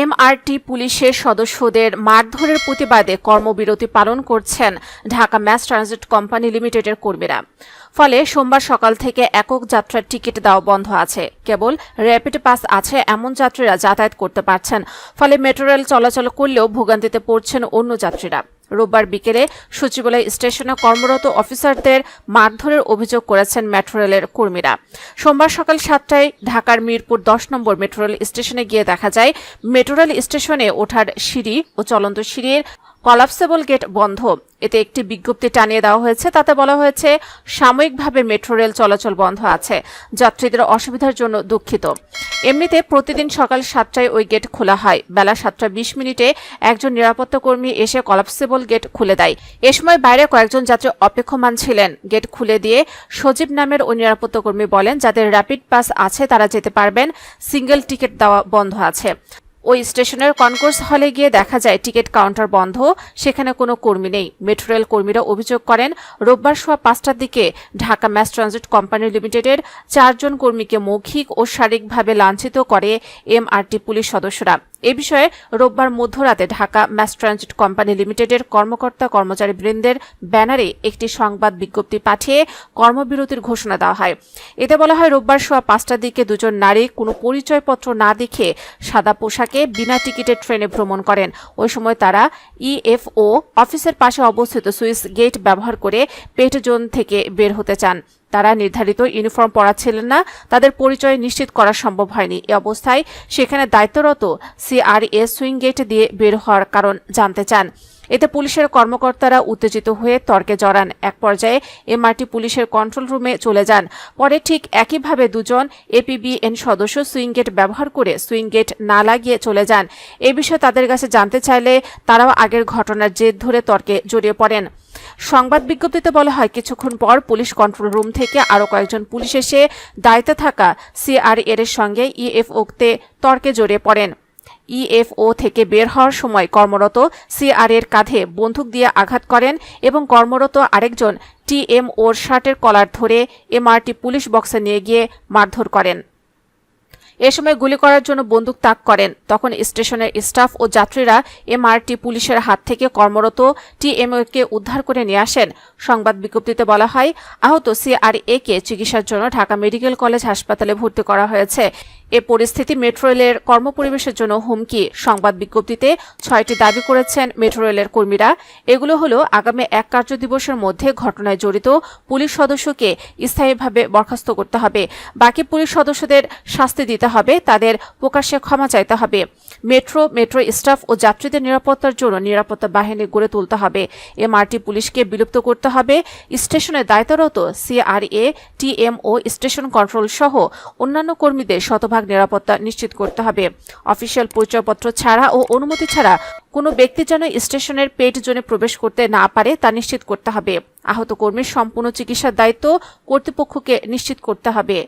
MRT পুলিশের সদস্যদের মারধরের প্রতিবাদে কর্মবিরতি পালন করছেন ঢাকা ম্যাস ট্রানজিট কোম্পানি লিমিটেডের কর্মীরা। ফলে সোমবার সকাল থেকে একক যাত্রার টিকিট দেওয়া বন্ধ আছে। কেবল র্যাপিড পাস আছে এমন যাত্রীরা যাতায়াত করতে পারছেন। ফলে মেট্রো রেল চলাচল করলেও ভোগান্তিতে পড়ছেন অন্য যাত্রীরা। রোববার বিকেলে সচিবালয় স্টেশনে কর্মরত অফিসারদের মারধরের অভিযোগ করেছেন মেট্রো রেলের কর্মীরা। সোমবার সকাল 7টায় ঢাকার মিরপুর 10 নম্বর মেট্রো রেল স্টেশনে গিয়ে দেখা যায় মেট্রো রেল স্টেশনে ওঠার সিঁড়ি ও চলন্ত সিঁড়ির কলাপসেবল গেট বন্ধ। এতে একটি বিজ্ঞপ্তি টানিয়ে দেওয়া হয়েছে। তাতে বলা হয়েছে, সাময়িকভাবে মেট্রো রেল চলাচল বন্ধ আছে, যাত্রীদের অসুবিধার জন্য দুঃখিত। এমনিতে প্রতিদিন সকাল 7টায় ওই গেট খোলা হয়। বেলা 7:20 একজন নিরাপত্তা কর্মী এসে কলাপসেবল গেট খুলে দেয়। এ সময় বাইরে কয়েকজন যাত্রী অপেক্ষমান ছিলেন। গেট খুলে দিয়ে সজীব নামের ওই নিরাপত্তা কর্মী বলেন, যাদের র্যাপিড পাস আছে তারা যেতে পারবেন, সিঙ্গেল টিকিট দেওয়া বন্ধ আছে। ওই স্টেশনের কনকোর্স হলে গিয়ে দেখা যায় টিকিট কাউন্টার বন্ধ, সেখানে কোনো কর্মী নেই। মেট্রো রেল কর্মীরা অভিযোগ করেন, রোববার সোয়া 5টার দিকে ঢাকা ম্যাস ট্রানজিট কোম্পানি লিমিটেডের 4 জন কর্মীকে মৌখিক ও শারীরিকভাবে লাঞ্ছিত করে এমআরটি পুলিশ সদস্যরা। এ বিষয়ে রোববার মধ্যরাতে ঢাকা ম্যাস ট্রানজিট কোম্পানি লিমিটেডের কর্মকর্তা কর্মচারী বৃন্দের ব্যানারে একটি সংবাদ বিজ্ঞপ্তি পাঠিয়ে কর্মবিরতির ঘোষণা দেওয়া হয়। এতে বলা হয়, রোববার সোয়া 5টার দিকে দুজন নারী কোনো পরিচয়পত্র না দেখে সাদা পোশাকে বিনা টিকিটে ট্রেনে ভ্রমণ করেন। ওই সময় তারা ইএফও অফিসের পাশে অবস্থিত সুইস গেট ব্যবহার করে পেট জোন থেকে বের হতে চান। তারা নির্ধারিত ইউনিফর্ম পরা ছিলেন না, তাদের পরিচয় নিশ্চিত করা সম্ভব হয়নি। এ অবস্থায় সেখানে দায়িত্বরত সিআরএ সুইং গেট দিয়ে বের হওয়ার কারণ জানতে চান। এতে পুলিশের কর্মকর্তারা উত্তেজিত হয়ে তর্কে জড়ান। এক পর্যায়ে এমআরটি পুলিশের কন্ট্রোল রুমে চলে যান। পরে ঠিক একইভাবে দুজন এপিবিএন সদস্য সুইং গেট ব্যবহার করে সুইং গেট না লাগিয়ে চলে যান। এ বিষয়ে তাদের কাছে জানতে চাইলে তারাও আগের ঘটনার জের ধরে তর্কে জড়িয়ে পড়েন। সংবাদ বিজ্ঞপ্তিতে বলা হয়, কিছুক্ষণ পর পুলিশ কন্ট্রোল রুম থেকে আরও কয়েকজন পুলিশ এসে দায়িত্বে থাকা সিআরএ এর সঙ্গে ইএফওতে তর্কে জড়িয়ে পড়েন। ইএফও থেকে বের হওয়ার সময় কর্মরত সিআরএর কাঁধে বন্দুক দিয়ে আঘাত করেন এবং কর্মরত আরেকজন টিএমওর শার্টের কলার ধরে এমআরটি পুলিশ বক্সে নিয়ে গিয়ে মারধর করেন। এ সময় গুলি করার জন্য বন্দুক তাক করেন। তখন স্টেশনের স্টাফ ও যাত্রীরা এমআরটি পুলিশের হাত থেকে কর্মরত টিএমওকে উদ্ধার করে নিয়ে আসেন। সংবাদ বিজ্ঞপ্তিতে বলা হয়, আহত সিআরএ কে চিকিৎসার জন্য ঢাকা মেডিকেল কলেজ হাসপাতালে ভর্তি করা হয়েছে। এ পরিস্থিতি মেট্রো রেলের কর্মপরিবেশের জন্য হুমকি। সংবাদ বিজ্ঞপ্তিতে 6টি দাবি করেছেন মেট্রো রেলের কর্মীরা। এগুলো হলো, আগামী 1 কার্যদিবসের মধ্যে ঘটনায় জড়িত পুলিশ সদস্যকে স্থায়ীভাবে বরখাস্ত করতে হবে, বাকি পুলিশ সদস্যদের শাস্তি দিতে হবে, তাদের প্রকাশ্যে ক্ষমা চাইতে হবে। মেট্রো স্টাফ ও যাত্রীদের নিরাপত্তার জন্য নিরাপত্তা বাহিনী গড়ে তুলতে হবে। এমআরটি পুলিশকে বিলুপ্ত করতে হবে। স্টেশনে দায়িত্বরত সিআরএ, টিএমও, স্টেশন কন্ট্রোল সহ অন্যান্য কর্মীদের শতভাগ নিরাপত্তা নিশ্চিত করতে হবে। অফিসিয়াল পরিচয়পত্র ছাড়া ও অনুমতি ছাড়া কোনো ব্যক্তি যেন স্টেশনের পেট জোনে প্রবেশ করতে না পারে তা নিশ্চিত করতে হবে। আহত কর্মীর সম্পূর্ণ চিকিৎসার দায়িত্ব কর্তৃপক্ষকে নিশ্চিত করতে হবে।